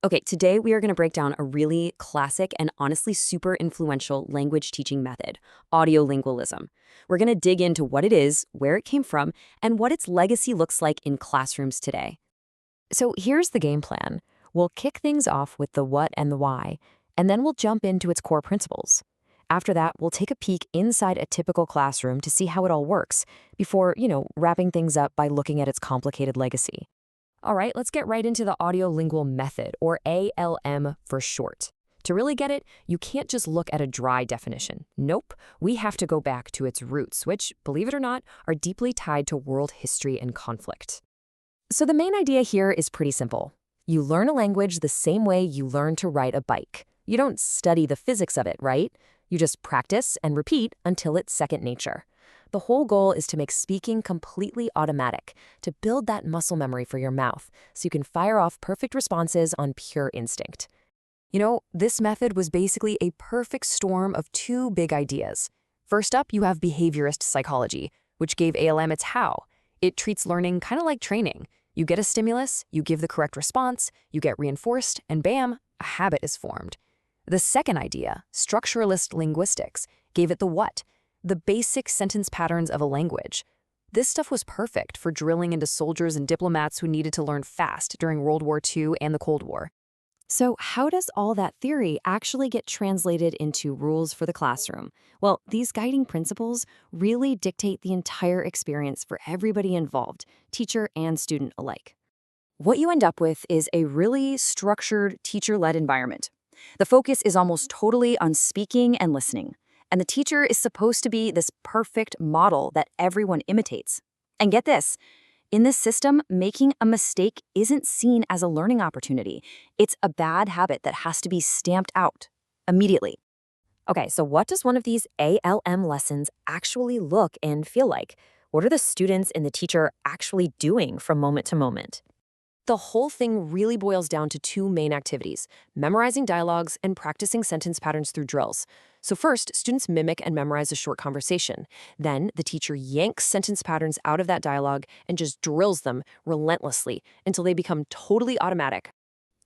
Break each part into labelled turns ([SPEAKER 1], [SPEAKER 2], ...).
[SPEAKER 1] Okay, today we are going to break down a really classic and honestly super influential language teaching method, audiolingualism. We're going to dig into what it is, where it came from, and what its legacy looks like in classrooms today.
[SPEAKER 2] So here's the game plan. We'll kick things off with the what and the why, and then we'll jump into its core principles. After that, we'll take a peek inside a typical classroom to see how it all works before, wrapping things up by looking at its complicated legacy. All right, let's get right into the audiolingual method, or ALM for short. To really get it, you can't just look at a dry definition. Nope, we have to go back to its roots, which, believe it or not, are deeply tied to world history and conflict. So the main idea here is pretty simple. You learn a language the same way you learn to ride a bike. You don't study the physics of it, right? You just practice and repeat until it's second nature. The whole goal is to make speaking completely automatic, to build that muscle memory for your mouth so you can fire off perfect responses on pure instinct. This method was basically a perfect storm of two big ideas. First up, you have behaviorist psychology, which gave ALM its how. It treats learning kind of like training. You get a stimulus, you give the correct response, you get reinforced, and bam, a habit is formed. The second idea, structuralist linguistics, gave it the what, the basic sentence patterns of a language. This stuff was perfect for drilling into soldiers and diplomats who needed to learn fast during World War II and the Cold War.
[SPEAKER 1] So how does all that theory actually get translated into rules for the classroom? Well, these guiding principles really dictate the entire experience for everybody involved, teacher and student alike. What you end up with is a really structured, teacher-led environment. The focus is almost totally on speaking and listening, and the teacher is supposed to be this perfect model that everyone imitates. And get this, in this system, making a mistake isn't seen as a learning opportunity. It's a bad habit that has to be stamped out immediately. Okay, so what does one of these ALM lessons actually look and feel like? What are the students and the teacher actually doing from moment to moment? The whole thing really boils down to two main activities: memorizing dialogues and practicing sentence patterns through drills. So first, students mimic and memorize a short conversation. Then the teacher yanks sentence patterns out of that dialogue and just drills them relentlessly until they become totally automatic.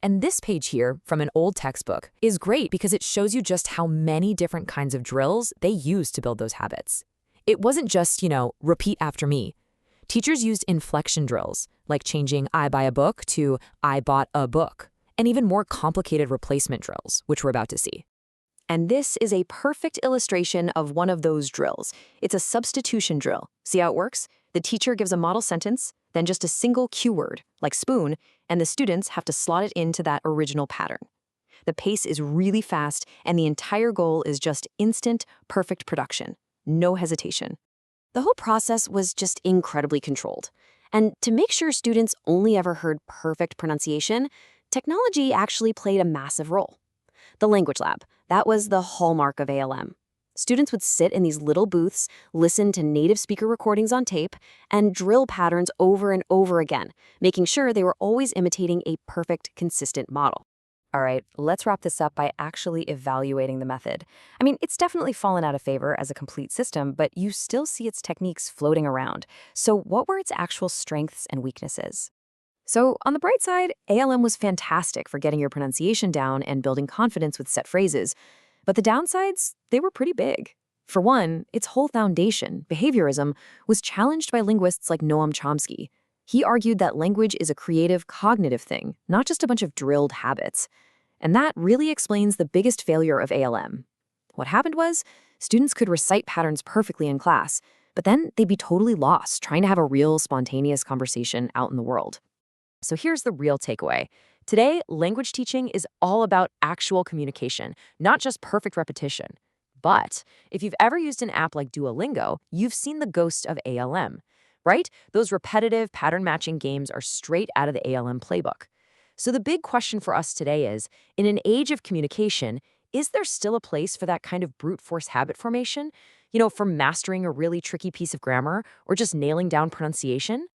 [SPEAKER 2] And this page here from an old textbook is great because it shows you just how many different kinds of drills they use to build those habits. It wasn't just, repeat after me. Teachers used inflection drills, like changing I buy a book to I bought a book, and even more complicated replacement drills, which we're about to see.
[SPEAKER 1] And this is a perfect illustration of one of those drills. It's a substitution drill. See how it works? The teacher gives a model sentence, then just a single cue word, like spoon, and the students have to slot it into that original pattern. The pace is really fast, and the entire goal is just instant, perfect production. No hesitation. The whole process was just incredibly controlled. And to make sure students only ever heard perfect pronunciation, technology actually played a massive role. The language lab, that was the hallmark of ALM. Students would sit in these little booths, listen to native speaker recordings on tape, and drill patterns over and over again, making sure they were always imitating a perfect, consistent model. All right, let's wrap this up by actually evaluating the method. I mean, it's definitely fallen out of favor as a complete system, but you still see its techniques floating around. So what were its actual strengths and weaknesses? So on the bright side, ALM was fantastic for getting your pronunciation down and building confidence with set phrases. But the downsides, they were pretty big. For one, its whole foundation, behaviorism, was challenged by linguists like Noam Chomsky. He argued that language is a creative, cognitive thing, not just a bunch of drilled habits. And that really explains the biggest failure of ALM. What happened was, students could recite patterns perfectly in class, but then they'd be totally lost trying to have a real, spontaneous conversation out in the world. So here's the real takeaway. Today, language teaching is all about actual communication, not just perfect repetition. But if you've ever used an app like Duolingo, you've seen the ghost of ALM, right? Those repetitive pattern-matching games are straight out of the ALM playbook. So the big question for us today is, in an age of communication, is there still a place for that kind of brute force habit formation? For mastering a really tricky piece of grammar or just nailing down pronunciation?